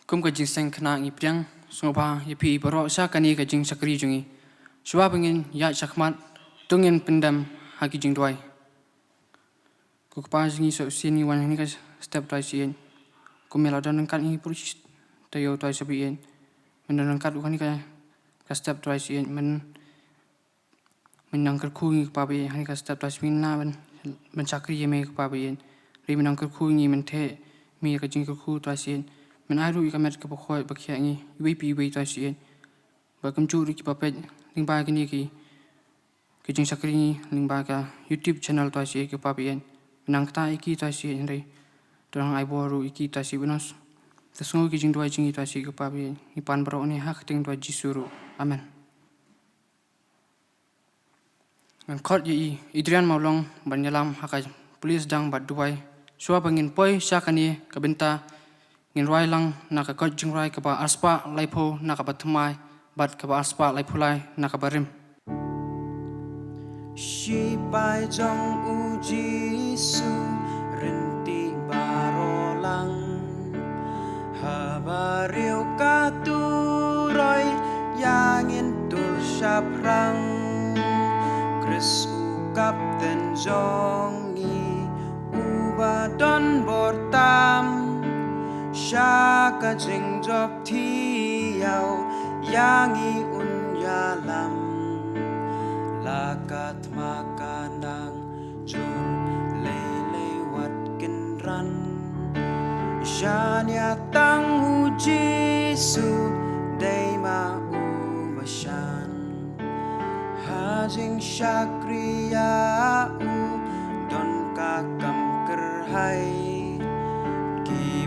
kum ka jingseng khna ngi pdiang sngewbha yepi baro sha kani ka jing sakri jungi shwa bangin ya chakmat tungin pendam haki jing dwai ku pa jingi so sini wan ni ka step dwai sien kumela dan kan ni purich tayo dwai sabien mendan kan ukani ka step dwai sien menang Kyrkhu ngi pa be hani ka step dwai sien na men sakri yeme pa be ri menang Kyrkhu ngi men the mi ka jing Kyrkhu dwai sien men ai ru ka met ka bokhoi bakhya ngi pi dwai sien ba kam chu ri ki pa pe lyngba ki ni ki jing sakri ni lyngba ka YouTube channel dwai sien ki pa be menang ta iki dwai sien ri dorang ai bo ru iki dwai sien benos tasngo ki jing dwai jingi dwai sien ki pa be ni pan bro ni hak ting dwai jisuru amen ngan khot yi Adrian Maulong banyalam hakai police dang bat duai suwa bangin poi syakani ka benta ngin rai lang na ka kot jing rai ka ba aspa laipo na ka batmai bat ka ba aspa laipulai na ka barim shi pai jong u jisu rinti baro lang ha ba riu ka tu roi yang in tur shaprang Chris u kapten jongi u ba don bortam Shaka jing job thi yao yangi unya lam lakat makanang jun lele wat kinran shanya tang hu jisu dei ma u bashan hajing shakriya u don ka kam kerhai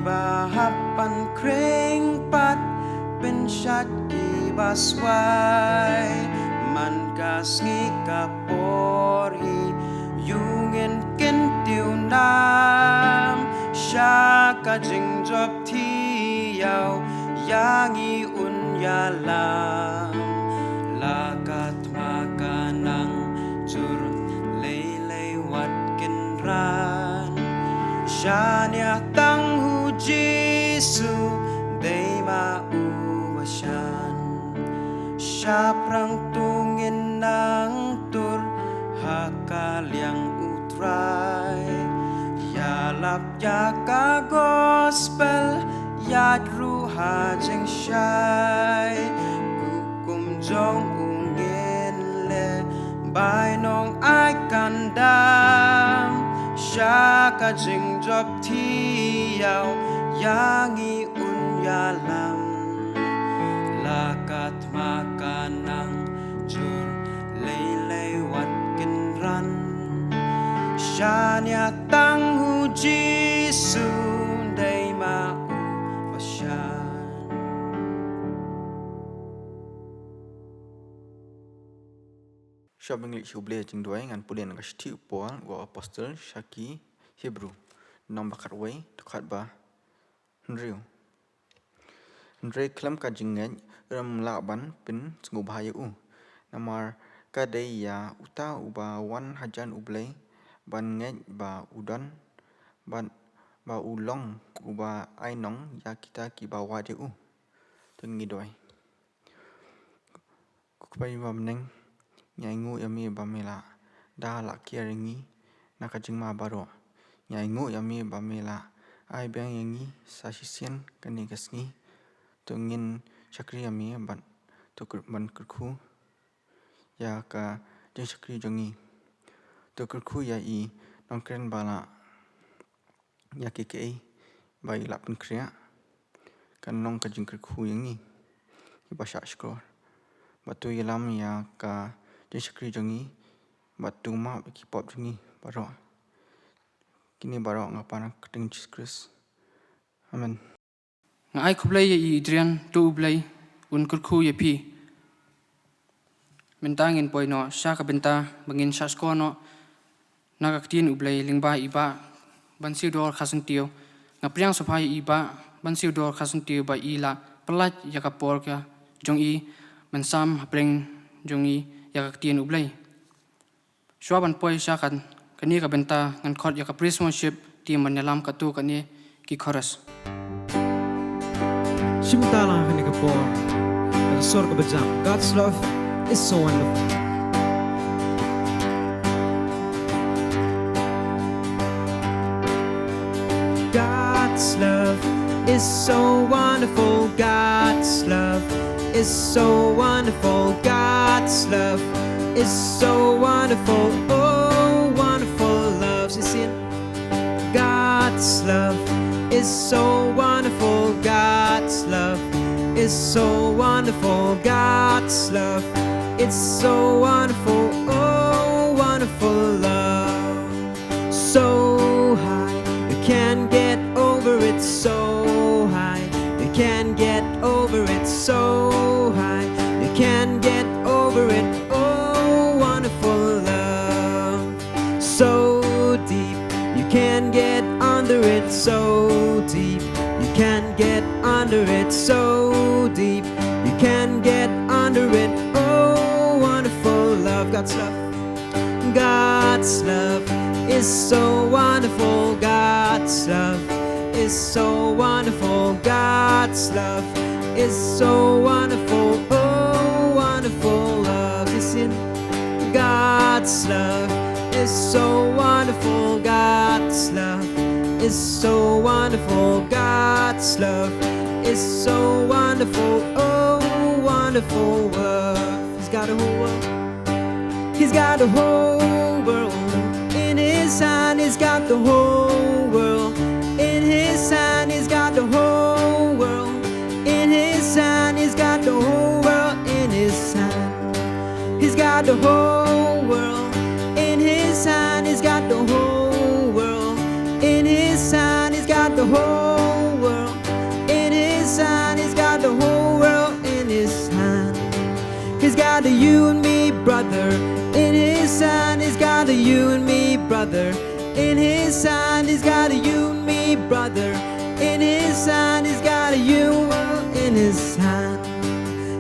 Bahapan kring pat bin shat ki baswai man gas ngi kapori yungen ken tiu nam shaka jing job thi yao yangi un ya lam lakat makanang jur lele wat ken ran shanya tang Jisu dei ma ubasyan Syaprang tungin nang tur hakaliang utray Yalap yaka gospel yad ruha jeng syai Kukum jong ungin le bai nong ai kandam Shaka jing job thi yao yangi unya lam lakat makanang jur lele wat kinran shanya tang hu jisu dei ma u basyan Shabang lik Blei jing doi ngan pulian Kharsyntiew pol go apostle Shaki Hebrew nom bakat wei dekat ba Henriu Henry klam ka jingan ram laban pin sngewbha u namar ka dei ya uta uba wan hajan Blei ban ngej ba udan ban ba ulong uba ainong ya kita ki ba wa u tengi doi kupai ba meneng nyai ngu yami bamela da la kiaringi nakajingma baro nyai ngu yami bamela ai bang yangi sasisen kani kasngi tungin sakri yami ban tukur ban Kyrkhu ya ka jeng sakri jongi to Kyrkhu ya I nongkren bala ya keke bai lapun kriya kan nong ka jeng Kyrkhu yangi ibasha skor batu yalam ya ka jeng sakri jongi batu ma ki pop jongi baro kini baro ngapana keting Jesus amen ngai khublai ye Adrian tu Blei un Kyrkhu ye pi mentangin poino sha ka benta bangin sasko no nagaktin Blei lyngba iba Basnsiewdor Kharsyntiew ngapriang sophai iba Basnsiewdor Kharsyntiew ba ila pelat yakapor ka jong I mensam hapreng jong I yakaktin Blei Swaban poi syakan kani ka benta ngan khot ya ka priest worship ti manyalam ka tu kani ki chorus Shimta lang kini kapor. Sor ka bajang. God's love is so wonderful. God's love is so wonderful. God's love is so wonderful. God's love is so wonderful. Oh, wonderful love. Sin. God's love is so wonderful. God's love is so wonderful. God's love is so wonderful. Oh, wonderful love. So high, you can't get over it. So high, you can't get over it. So high, you can't get over it. Oh, wonderful love. So deep, you can't get under it. So deep, you can't get under it. So deep, you can't get under it. Oh, wonderful love. God's love. God's love is so wonderful. God's love is so wonderful. God's love is so wonderful. Oh, wonderful love. Listen, God's love is so wonderful. God's love is so wonderful. God's love is so wonderful. Oh, wonderful love. He's got a whole world. He's got the whole world in his hand. He's got the whole world in his hand. He's got the whole world in his hand. He's got the whole world in his hand. He's got the whole world in his hand. He's got the whole world in his hand. He's got the whole world in his hand. He's got the whole world in his hand. He's got the you and me, brother, in his hand. He's got the you and me, brother, in his hand. He's got a you and me, brother, in his hand. He's got a you in his hand.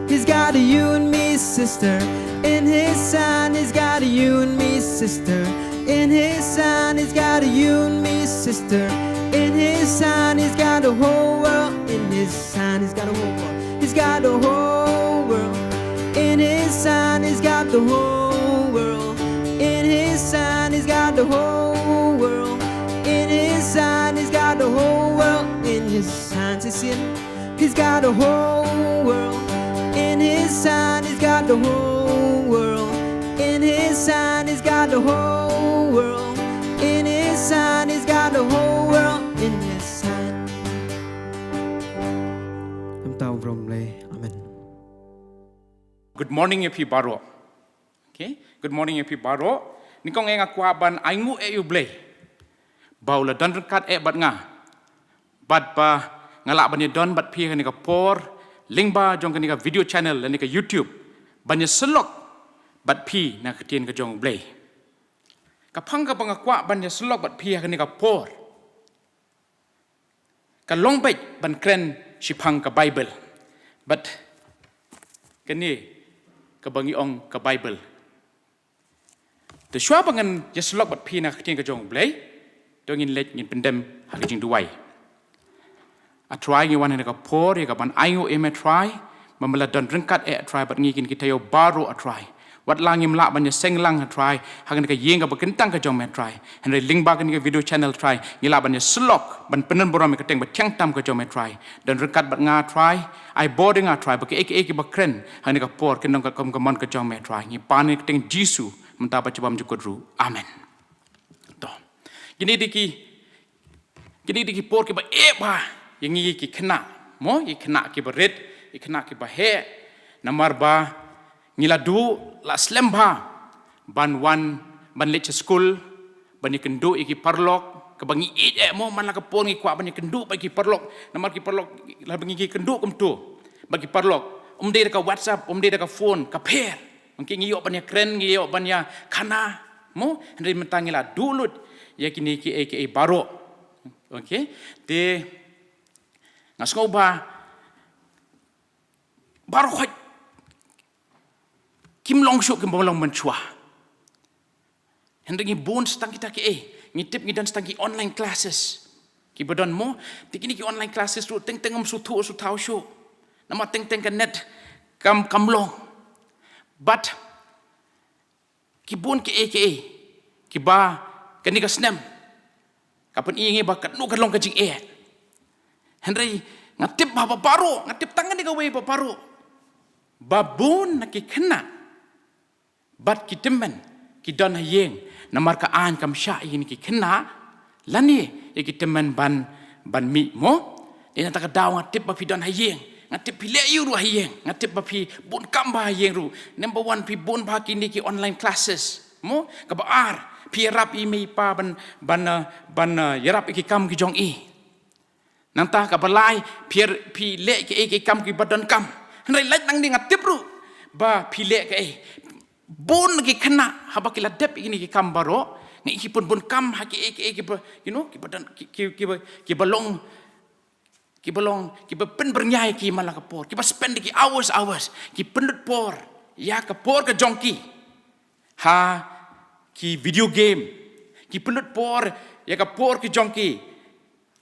He's got a you and me, sister, in his hand. He's got a you and me, sister, in his hand. He's got a you and me, sister, in his hand. He's got the whole world in his hand. He's got a whole world. He's got the whole world in his hand. He's got the whole world in his hand. He's got the whole world in his hand. He's got the whole world in his hands. He's got the whole world in his hand. He's got the whole world in his hand. He's got the whole world in his hand. He's got the whole world in his hand. I'm down from Blei. Amen. Good morning, Epi Baro. Okay, good morning, Epi Baro. Ni kong nga kuaban aingu e Blei. Baula dan rekat bat nga. Bat pa ngalak banya don bat pi ni ka por lyngba jong ni ka video channel ni ka YouTube. Banya selok bat pi na ketien ka jong Blei. Kapang ka pangakwa banya selok bat pi ni ka por. Ka longbait ban kren sipang ka Baibl. But kani kabangi ong ka Baibl. The shua bangan yaslok bat pi na ketien ka jong Blei. Dongin let ngin pendem hagijing duwai. A try ngi wan ka por ya ka ban ayo eme try mamala don rengkat try bat ngi kin kita yo baro a try. Wat langim la ban ya seng lang a try hagan ka yenga ba kentang ka jong me try. Henry lyngba kan ka video channel try ngila ban ya slok ban penen boram ka teng ba tiang tam ka jong me try. Don rengkat bat nga try ai boarding a try ba ke ek ba kren hagan ka por kenong ka kom ka mon ka jong me try ngi pan ka teng jisu menta ba cebam jukudru. Amen. Gini diki por ke ba ba yang ki kena mo ki kena ki berit ki kena ki bahe namar ba ngila du la sngewbha ban wan ban lech school ban ikendu ki parlok ke bangi mo man la ka por ngi kwa ban ikendu ba ki parlok namar ki parlok la bangi ki kendu kum tu bagi parlok de ka WhatsApp de ka phone ka per mangki ngi yo ban ya kren ngi yo ban ya kana mo henry mentangila dulut ya kini ki baro. Okay, de sngewbha baro khoi kim long shuk kim bolong menchua hendak ngi bon stang kita ki ngi tip ngi dan stang ki online classes ki bodon mo tikini ki online classes ru teng tengam su thu su tau shu nama teng kan net kam long but kibun ke kiba kan ni ka snem kapan ingi ba kat nu kan long ka jing Henry ngatip ba paru ngatip tangan ni ka we ba paru babun na ki kena bat ki temen ki don hayeng namar ka an kam sha ini ki kena lani ki temen ban mi mo ina ta ka daw ngatip ba pi don hayeng ngatip pi le yu ru hayeng ngatip ba pi bun kam ba hayeng ru number 1 pi bun ba ki ni ki online classes mo ka ba ar pi rap i mi pa ban yarap ki kam ki jong nanta ka balai pi le ki kam ki badon kam Henry lait nang ni ngatip ru ba pi le ke bon ki kena haba ki ladep ini ki kam baro ngi ki pun kam ha ki you know ki badan ki balong ki pen bernyai ki mala ka por ki ba spend ki hours ki penut por ya ka por ka jongki ha ki video game ki penut por ya ka por ki jongki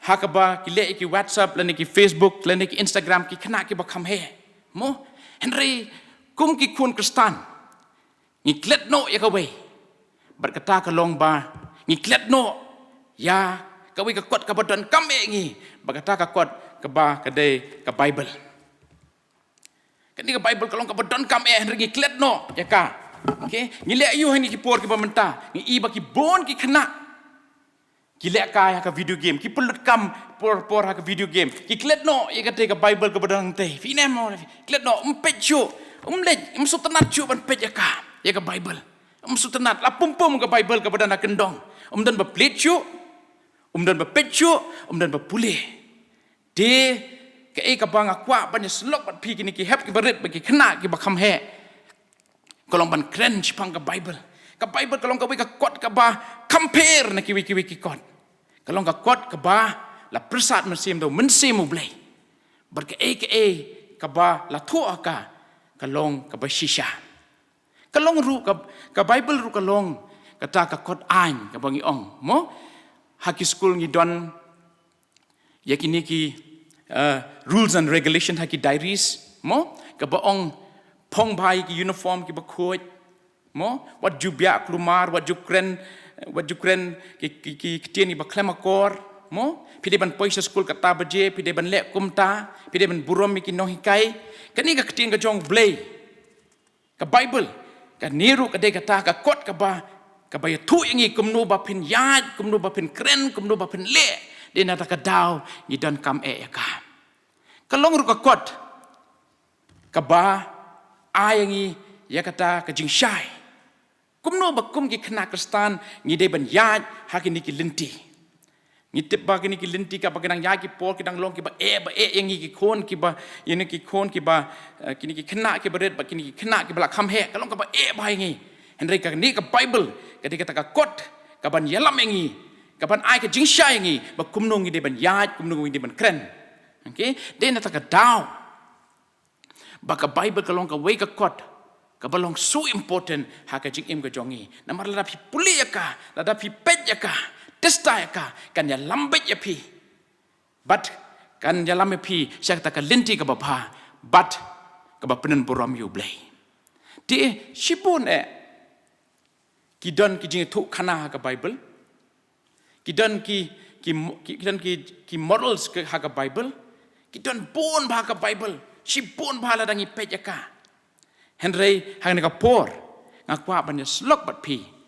ha ka ba ki le ki WhatsApp lan ki Facebook lan ki Instagram ki kena ki ba kam he mo Henry kum ki kun kristan ngi klet no ya ka we berkata ka long ba ngi klet no ya ka we ka kot ka badan kam ngi berkata ka kot ka ba ka de ka Bible ka ni ka Bible ka long ka badan kam Henry ngi klet no ya ka okay ngi le yu ngi ki por ki ba menta ngi i ba ki bon ki kena ki le ka ya ka video game ki pelut kam por ha ka video game ki klet no ya ka te ka Bible ka badan te fi nem mo klet no pet chu le sutanat chu ban pet ya ka Bible sutanat la pum ka Bible ka badan kendong dan ba plet chu dan ba pet chu dan ba pule de ka bang akwa ban slok ban pi kini ki hep ki baret ba ki khna ki ba kham he kolong ban cringe pang ka Bible kolong ka we ka kot ka ba compare na ki kot kolong ka kot ka ba la persat mesim do mensim Blei ber ka ba la thu ka kalong ka ba shisha kalong ru ka Bible ru kalong kata ka kot an ka bangi ong mo haki school ngi don yakini ki rules and regulation haki diaries mo ka ba ong pong bhai ki uniform ki ba khoj mo wat jubya klumar wat jukren ki tieni ba klemakor mo pide ban poisa school kata baje pide ban le kumta pide ban burom ki nohikai kani ka ketien ka jong Blei ka Bible ka niru ka de kata ka kot ka ba tu ingi kumno ba pin yad kumno ba pin kren kumno ba pin le de na ta ka daw ni don kam ka long ru ka kot ka ba ayangi ya kata ka jingshai kumno ba kum ki khna kristan ni de ban yad hakini ki linti ni tip ba kini ki linti ka ba kanang ya ki por ki dang long ki ba yangi ki khon ki ba yene ki khon ki ba kini ki khna ki baret ba kini ki khna ki bala kham he ka long ka ba ba yangi Henry ka ni ka Bible ka de ka kot ka ban yalam yangi ka ban ai ka jingshai yangi ba kumno ngi de ban yad kumno ngi de ban kren okay de na ta ka daw ba ka Bible ka long ka we ka kot ka balong so important ha ka jing ka jongi namar la pi puli ya ka la pi pet ya ka testa ya ka kan ya lambet ya pi but kan ya lambe pi syak ta ka linti ka ba but ka ba penen boram yu Blei ti shipun ki don ki jing thu khana ha ka Bible ki don ki models ka ha ka Bible ki don bon ba ka Bible shipun ba la dangi pet ya ka Henry hang ka por ngakwa ban slok bat pi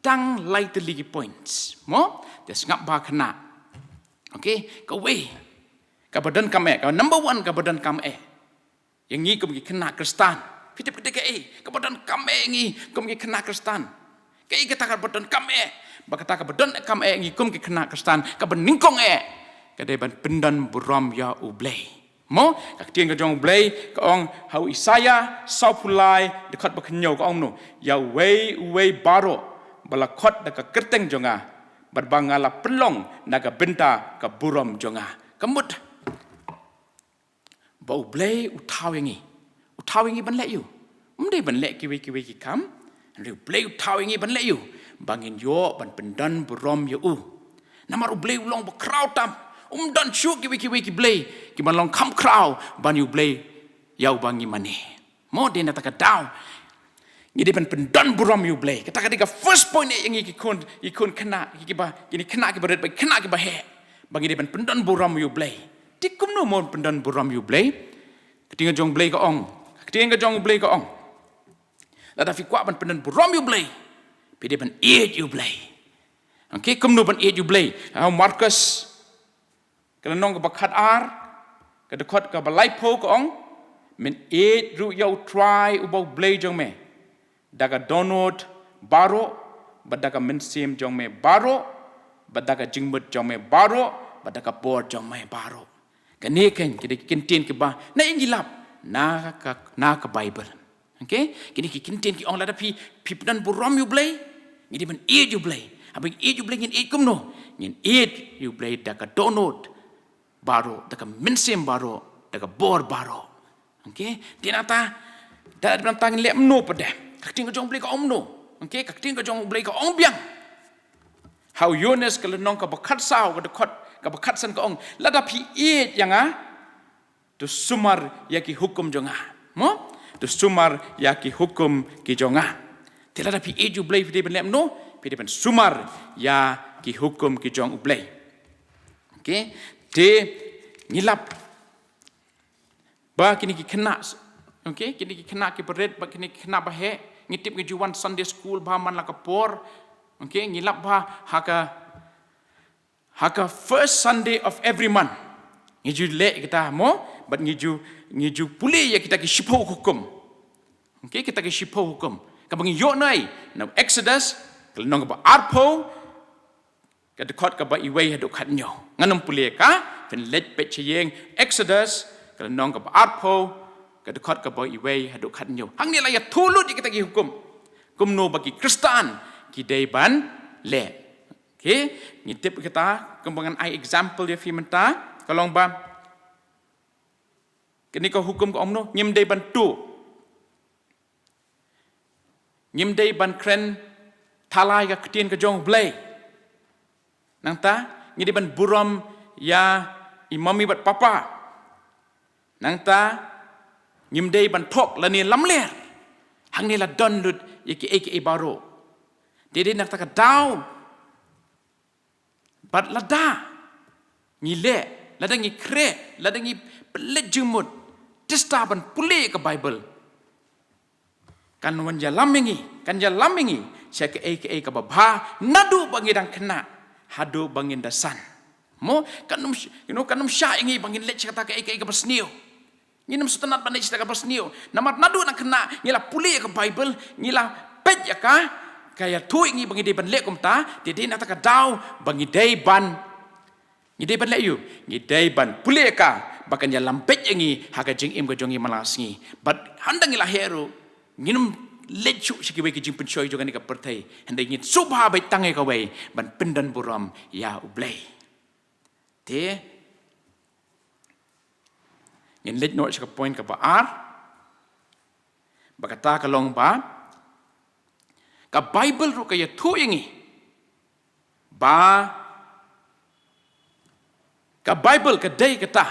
tang light the ligi points mo des ngap ba khana okay ka we ka badan kam ka number 1 ka badan kam yang ngi kum ki khana kristan pite ka badan kam ngi kum ki khana kristan ka kata ka badan kam ba kata ka badan kam ngi kum ki khana kristan ka ban ningkong ka de ban pendan buram ya u Blei mo ka tien ka jong Blei ka ong hau Isaya saupulai dekat ba khnyo ka ong no ya we baro bala khot da ka kerteng jonga barbangala pelong naga benta ka buram jonga kamut bau Blei uthaw yangi ban le yu mde ban le ki kam ri Blei uthaw yangi ban le yu bangin yo ban pendan buram yu namar Blei long ba crowd tam dan shu ki Blei ki ban long kam crowd ban yu Blei yau bangi mane. Mo dia nak tak down. Jadi pendon buram you Blei. Kata ketika first point yang ikon kena ini kena ke berat kena ke bahe. Bagi dia pendon buram you Blei. Tikum no mon pendon buram you Blei. Ketika jong Blei ke ong. Ketika jong Blei ke ong. Lada fi kwa pendon buram you Blei. Pede ban eat you Blei. Okay, kum no ban eat you Blei. Marcus kalau nong ke bakat ar ke dekat ke balai po ke ong. Men eat ru yau try ubau Blei jong me. Daga donut baro, badaga mensim jong me baro, badaga jingbut jong me baro, badaga board jong me baro. Kani kan kita kintin ke bah, na ingilap, na ka Bible. Okay? Kini kintin ki ong lada pi dan buram you Blei, ngidi ban eat you Blei. Abang eat you Blei ngin eat kum no, ngin eat you Blei daga donut baro, daga mensim baro, daga board baro. Okay? Dinata dah bantang lek mno pada. Kakting ko jong Blei ka om no. Okay, kakting ko jong Blei ka om biang. How Yunus kalau nong ka bakat sao ka dekot ka bakat san ka ong lada pi eat yang tu sumar ya ki hukum jonga. Mo? Tu sumar ya ki hukum ki jonga. Ti lada pi eat ju Blei pi ben lem no, pi ben sumar ya ki hukum ki jong Blei. Okay? Te ngilap ba kini ki kena. Okay, kini kena ki berat, kini kena bahe. Ngitip ke juan Sunday school bah man la kapor. Okay, ngilap bah haka first Sunday of every month. Ngiju le kita mo, but ngiju pulih ya kita ki shipo hukum. Okay, kita ki shipo hukum. Kabang yo nai, na Exodus, kalau nong ba arpo, ka dekot ka ba iway haduk khatnyo. Nganam pulih ka, pen let pet cheyeng Exodus, kalau nong ka ba arpo, kedekot ke bawah iway haduk khatnyo. Hang ni lah ya tulut kita ki hukum. Kumno bagi Kristen ki daiban le. Okay, ngitip kita kembangan ai example ya firmanta kalong ba. Kini ko hukum ko omno nyim daiban tu. Nyim daiban kren talai ka ketien ke jong Blei. Nang ta ngidiban buram ya imami bat papa. Nang ta nyimdei ban tok la ni lam ler hang ni la don lut yaki aka baro dede nak taka daw bat la da ni le la da ngi kre la da ngi pelet jumut testa ban pule ke Bible kan wan ja lamingi sia ke aka ka babha nadu bangidang kena hadu bangin dasan mo kanum kanum sya ingi bangin le kata ke aka Basnsiewdor. Nginam sutanat pandai cerita Basnsiewdor. Namat nadu nak kena ngila pulih ke Bible, ngila pet ya ka kaya tu ingi bangi deban lek kumta, dia nak tak dau bangi deban. Ngi deban lek you, ngi deban pulih ka bahkan dalam pet ingi haga jingim ke jongi malasngi. But handang ngila hero nginam lecu sikiwe ke jingpen choy juga ni ka pertai. Handai ngit subha bai tangai ka wei ban pendan buram ya Blei. Te Yang let note sa point ka ba ar bakata kalong ba ka Bible ro kaya tu ingi ba ka Bible ka day kata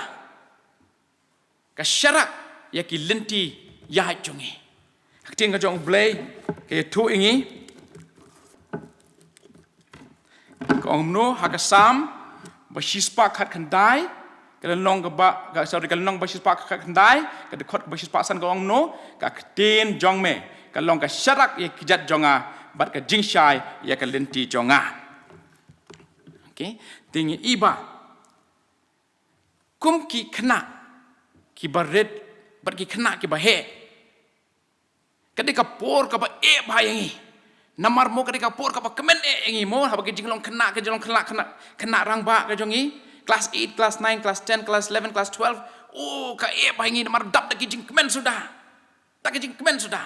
ka syarak ya ki lenti ya jongi hakting ka jong Blei kaya tu ingi ka omno hakasam ba shispa khat khandai kalau nong kalau nong basis pak kendai, kalau kot basis pak san gong no, kalau tin jong me, kalau nong syarak ya kijat jonga, bat ka jingshai ya ka lenti jonga. Okay, tinggi iba, kum ki kena, ki baret, bat ki kena ki bahe. Ketika por ka ba bayangi, namar mo ketika por ka ba kemen engi mo, haba ki jinglong kena ke jinglong kena rang ba ka jongi. Kelas 8, kelas 9, kelas 10, kelas 11, kelas 12. Oh, ka bahangi namar dap tak kijing kemen sudah. Tak kijing kemen sudah.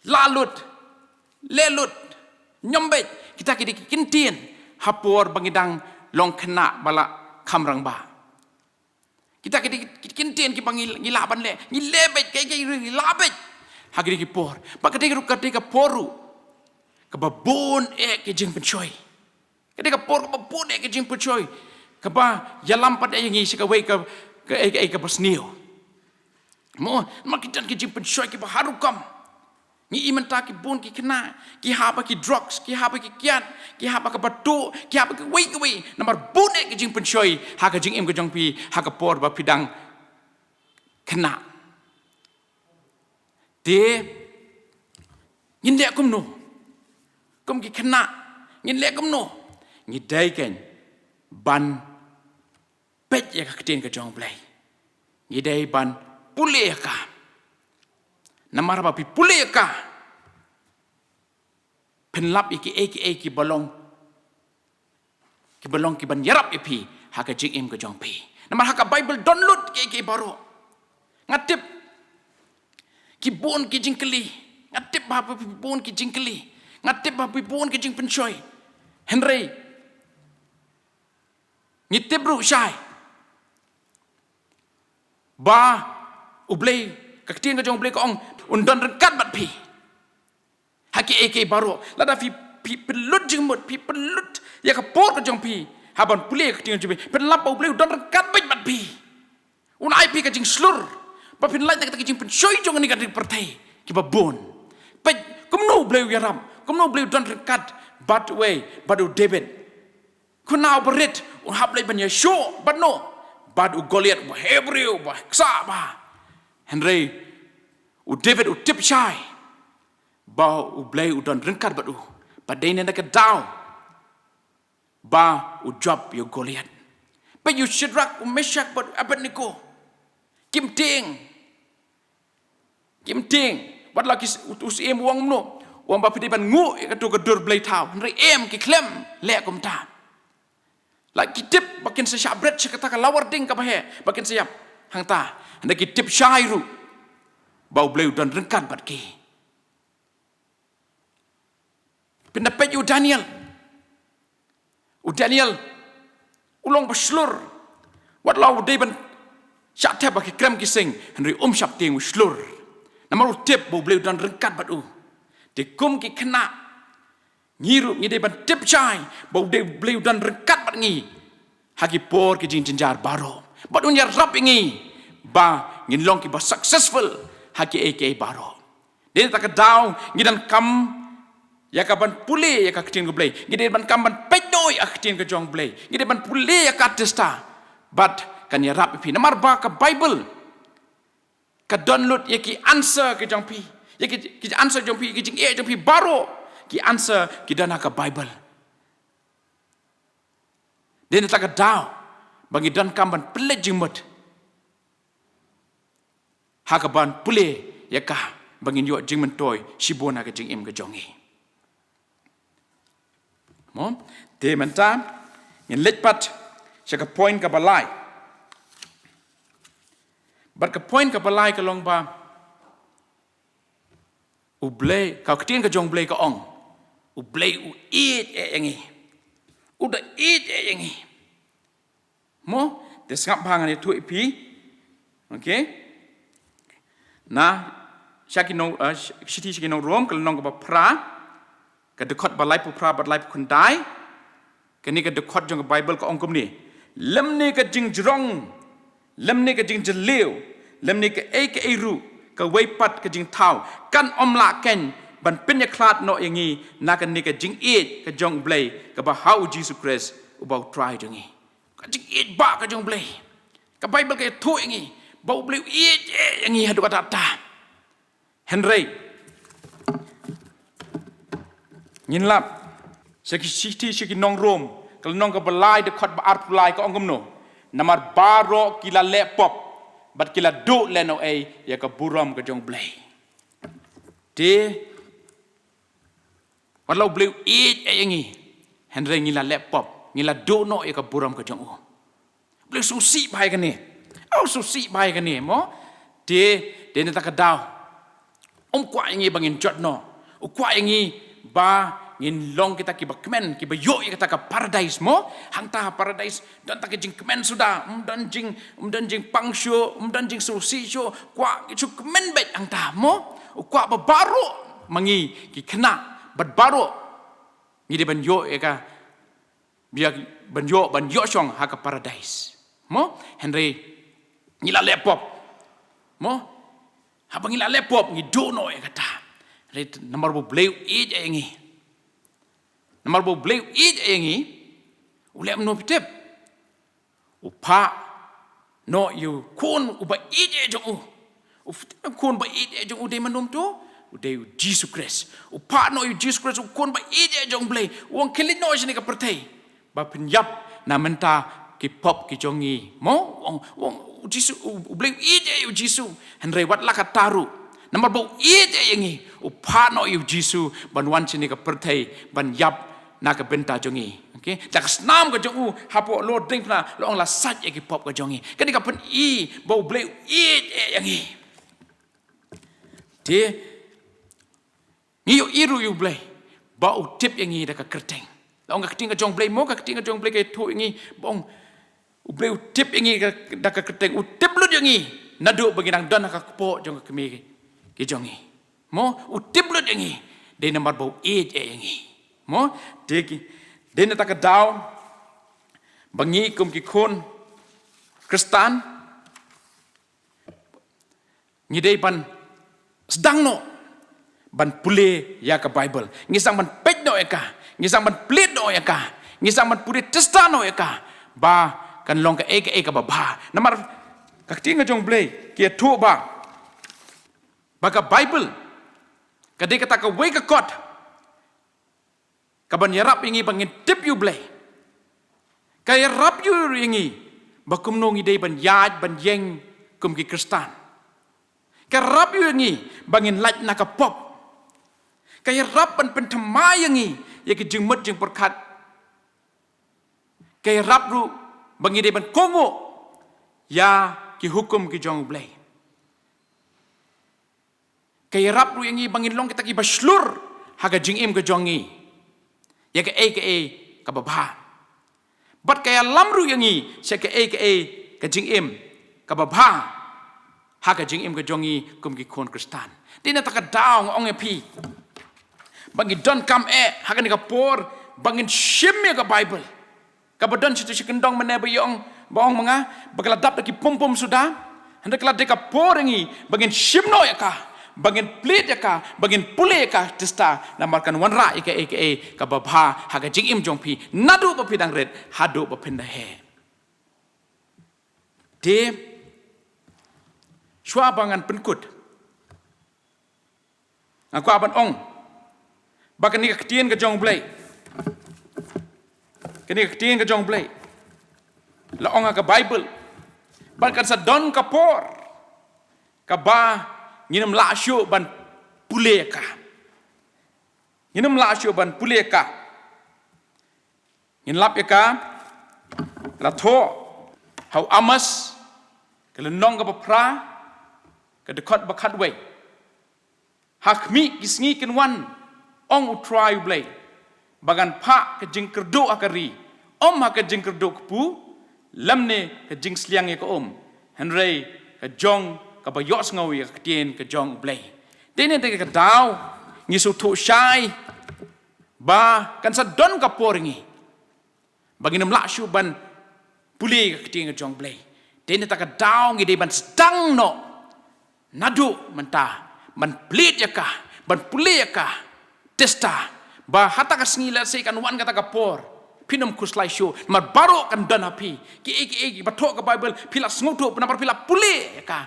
Lalut, lelut, nyombet. Kita kini kintin. Hapor bangidang long kena bala kamrang ba. Kita kini kintin ki panggil ngilaban le. Ngilebet kaya ngilabet. Hagiri ki por. Ketika poru. Kababon kijing pencoy. Ketika por kababon kijing pencoy. Kaba yalam pada yang isi kawai ke Basnsiewdor. Mo makitan ki jing pensoi ki baharukam. Ni iman ta ki bun ki kena, ki haba ki drugs, ki haba ki kian, ki haba ka batu, ki haba ki wei namar bun ki jing pensoi ha ka jing im ka jong pi ha ka por ba pidang kena. De ngin le kum no. Kum ki kena, ngin le kum no. Ngi dai ken ban pet ya ka keten ka jong Blei. Ngi dai ban pule ka. Namar ba pi pule ka. Penlap iki balong ki ban yarap ipi ha ka jing im ka jong pi. Namar ha ka Baibl download ki baro. Ngatip ki bon ki jing keli. Ngatip ba pi bon ki jing keli. Ngatip ba pi bon ki jing pensoi. Henry ngitip ru syai. Ba Blei kaktin ka jong Blei ka ong undon rekat bat pi. Haki baro lada fi pelut jing mut pi pelut ya ka por ka jong pi haban pule kaktin ka jong pi penlap Blei undon rekat bat pi. Un ai pi ka jing slur ba pin lai ta ka jing pensoi jong ni ka pertai ki ba bon. Pe kumno Blei yaram kumno Blei undon rekat bat way bat u David. Kunau berit un hab Blei ban Yeshua bat no bat u Goliath ba Hebrew ba ksa ba. Henry u David u tip syai ba u Blei u don rengkat bat u ba dene na ka daw ba u job yo Goliath ba you Shadrach u Meshach bat Abednego kim ting wat la ki us em wong no wong ba pidi ban ngu ka tu ka dur Blei taw Henry em ki klem le kum ta la ki tip bakin sa syabret kata ka lawar ding ka ba he bakin siap hang ta anda ki tip syai ru bau Blei dan rengkat bat ki. Pendapat u Daniel ulong baslur wat lau dei ban syak tep baki krem ki sing Henry syap ting u slur. Namar u tip bau Blei dan rengkat bat u. De kum ki kena ngiru ngi dei ban tip chai bau dei Blei dan rengkat bat ngi. Hagi por ki jing jenjar baro. Bat unya rap ngi ba ngin long ki ba successful haki baro. Dia tak daw ngidan kam ya ka ban pule ya ka ktin ko Blei. Ngidan ban kam ban pedoi ak ktin ko jong Blei. Ngidan ban pule ya ka testa. But kan ya rap pi namar ba ka Bible. Ka download ya ki answer ke jong pi. Ya ki answer jong pi ki jing jong pi baro. Ki answer ki dana ka Bible. Dia tak daw bangi dan kam ban pelet jing mut. Hakaban pule ya ka bangin yo jing mentoi sibona ka jing im ka jongi. Mo te menta ngin letpat sa ka point ka balai. Bat ka point ka balai ka long ba u Blei ka ktin ka jong Blei ka ong. U Blei u eat engi. U da eat engi. Mo te skap bangan tu pi. Okay? Na syaki no city syaki no Rom kalau nong ka pra ka dekot balai pu pra balai pu kundai kani ka dekot jong ka Bible ka ongkom ni lem ni ka jing jrong lem ni ka jing jelew lem ni ka ru ka weipat ka jing tau kan omla ken ban penya klat no yangi na ka ni ka jing ka jong Blei ka ba hau Jesus Christ ubau try jongi ka jing ba ka jong Blei ka Bible ka tu yangi bau Blei yang ia hadu kata Henry nyinlap seki city seki nong Rom kalau nong ka balai dekat ba art balai ka ongom no namar baro kila lepop bat kila do leno ya ka buram ka jong Blei de walau Blei yang i Henry ngila lepop ngila do no ya ka buram ka jong Blei susi bai ka ni susi bai ka ni mo de ni tak daw kwa ingi bangin jot no kwa ingi ba ngin long kita ki bakmen ki bayo kita ka paradise mo hangta paradise dan tak jing kemen sudah dan jing pangsyo dan jing susi syo kwa chu kemen bet hangta mo kwa ba baru mangi ki kena bat baru ngi de ban yo ka biar ban yo song ha ka paradise mo Henry ngila lepop mo Habang ila lepop ngi dono e kata. Ret nomor bo Blei ej engi. Nomor bo Blei ej engi. Ulem no pitep. Upa no you kun uba ej jong u. Kun ba ej jong u de manum to. Uday Jesus Christ. Upa no you Jesus Christ kun ba ej jong Blei. Wong kelit no sini ka pertai. Ba penyap na menta ki pop ki jongi. Mo wong Jesus Blei ej you Jesus. Henry wat la kataru. Nomor bo ej engi. Upa no you Jesus ban wan sini ka pertai ban yap na ka benta jongi. Okay, tak senam ke jongu hapo lo drink na lo ong la sat e ki pop ke jongi. Kan ka pen I bau Blei yang I. Dia ngiu iru yu Blei bau tip yang I da ka kerteng. Lo ong ka kerting ke jong Blei mo ka kerting ke jong Blei ke tu yang I bong Blei tip yang I da ka kerteng u tip lu yang I nadu bagi nang dan ka po jong ka kemi ke jongi. Mo u tip lu yang I de nomor bau yang I. Mo de Dene tak kedau bangi kum ki kun Kristan ngidei ban sedang no ban pule ya ka Baibl ngisang ban pej no eka ngisang ban plit no eka ngisang ban pule testa no eka ba kan long ka eka ba namar ka tinga jong Blei ki tu ba ka Baibl ka de ka ka we ka kot kaban yarap ingi bangin tip yu Blei. Kaya rap yu ingi bakum nong idei ban yaj ban yeng kum ki Kristan. Kaya rap yu ingi bangin laj naka pop. Kaya rap ban pentamay ingi ya ki jeng mut jeng perkat. Kaya rap ru bangi idei ban kongo ya ki hukum ki jong Blei. Kaya rap ru ingi bangin long kita ki baslur haga jingim ke jongi. Ya ke kababha. Bat kaya lamru yang I se ke ke jingim kababha ha ke jingim ke jongi kum ki kon Kristan. Dina tak daung ong epi. Bangi don kam ha ke ni ka por bangin shim ke Bible. Kabadon situ si kendong mene bayong baong mga bakaladap ki pum sudah. Hendak la de ka por ngi bangin shim no ya ka. Bangin plit ya ka, bangin pule ka testa namarkan wanra ika kababha haga jingim jongpi nadu ba pidang red hadu ba pinda he. De shwa bangan penkut. Aku aban ong. Bakan ni ketien ke jong Blei. Kini ketien ke jong Blei. La ong ka Bible. Bakan sa don kapor. Kaba nginam la syo ban puleka nginam la syo ban puleka ngin lap ka la tho hau amas ke lenong ka pra ke dekot bakat we hakmi kisngi ken wan ong utrai Blei bagan pa ke jing kerdo akari ha ke jing kerdo ku lamne ke jing sliang ke henry ke jong ka bayos ngawi ka tien ka jong Blei. Dene te ka daw ngisu tu syai ba kan sa don ka poringi. Baginam la syu ban puli ka tien ka jong Blei. Dene ta ka daw ngi de ban sedang no. Nadu menta ban plit ya ka ban puli ya ka testa ba hata ka sngi se kan wan kata ka por. Pinam kuslai syu mar baro kan dan api ki batok ka Bible pila sngutu penapar pila puli ya ka.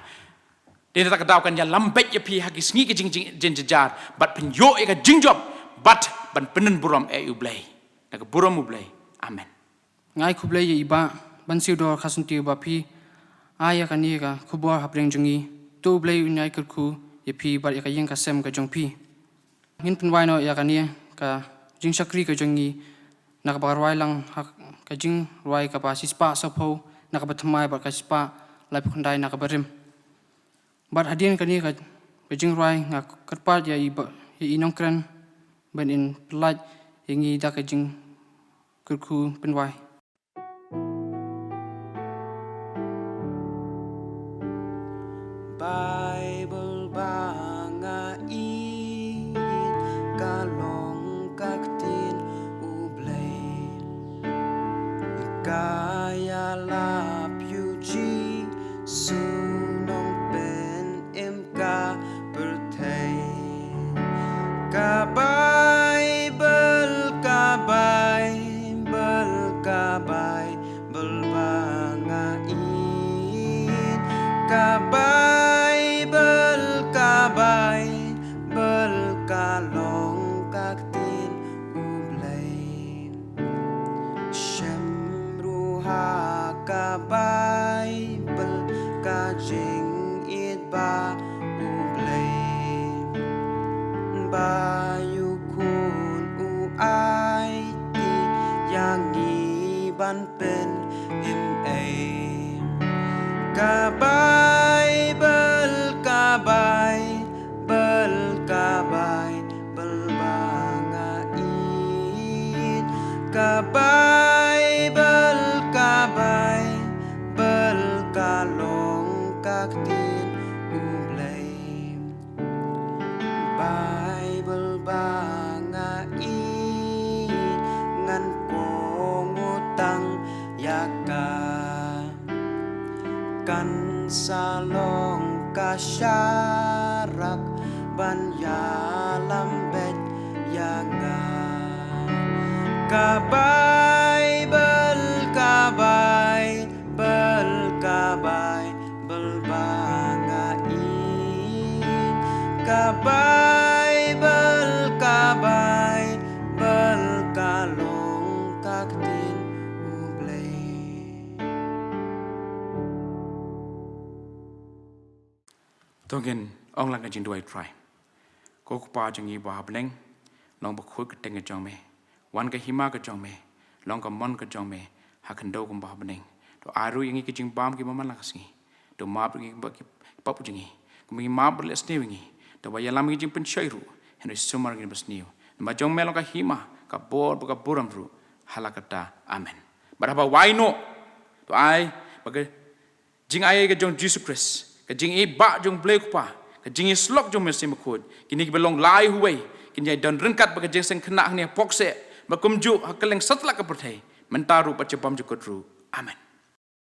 Dia tak katakan ya lambek ya pi hagis ngi ke jing jejar bat penyo ya jing job bat ban penen buram u Blei nak buram u Blei amen ngai ku Blei iba Basnsiewdor Kharsyntiew ba pi aya kan ni ka khubor hapreng jungi tu Blei unai Kyrkhu ya pi bat ya ka yeng ka sem ka jong pi ngin penwai no ya kan ni ka jing sakri ka jongi nak ba rwai lang ka jing rwai ka ba sispa sapho nak ba thamai ba ka sispa lai phundai nak ba rim But hadian kani ka bejing roi ngak kerpat ya inong kran ban in pelat ingi da ka jing Kyrkhu penwai. Bible banga in kalong kaktin u Blei kaya lap yu ji sunong pen imka Baibl ka jingiamane Blei bayu kun ai ti yang iban pen ka Baibl banga it ka Baibl ka long kak tin Blei Baibl banga it ngan kong utang yaka kan salong kasyarak ban yalambet yanga ka Baibl banga it ka Baibl ka long kak tin Blei Tongin ong lang ka jing duai try. Ko pa jingiba bleng long ba khoi ka teng ka jong me. Wan ka hima ka jong me. Long ka mon ka jong me. Ha kan do kum ba bleng. To aru yangi ka jing bam ki mama lakasi. To ma ngi ba ki papu jingi. Kumi ma berles ne wingi. To ba yalam ngi jing pen shairu. Henry sumar ngi basniu. Ma jong me long ka hima ka bor ba ka boram ru. Halakata amen. Baraba why no? To ai ba ka jing ai ka jong Jesus Christ. Ka jing e ba jong Blei kupa ka jing e slok jong mesti makut kini ki belong lai huwei kini ai don rengkat ba ka jing seng kena ni pohkseh ba kumju hakeleng setlak ka perthai mentaru pa cepam jukut ru amen.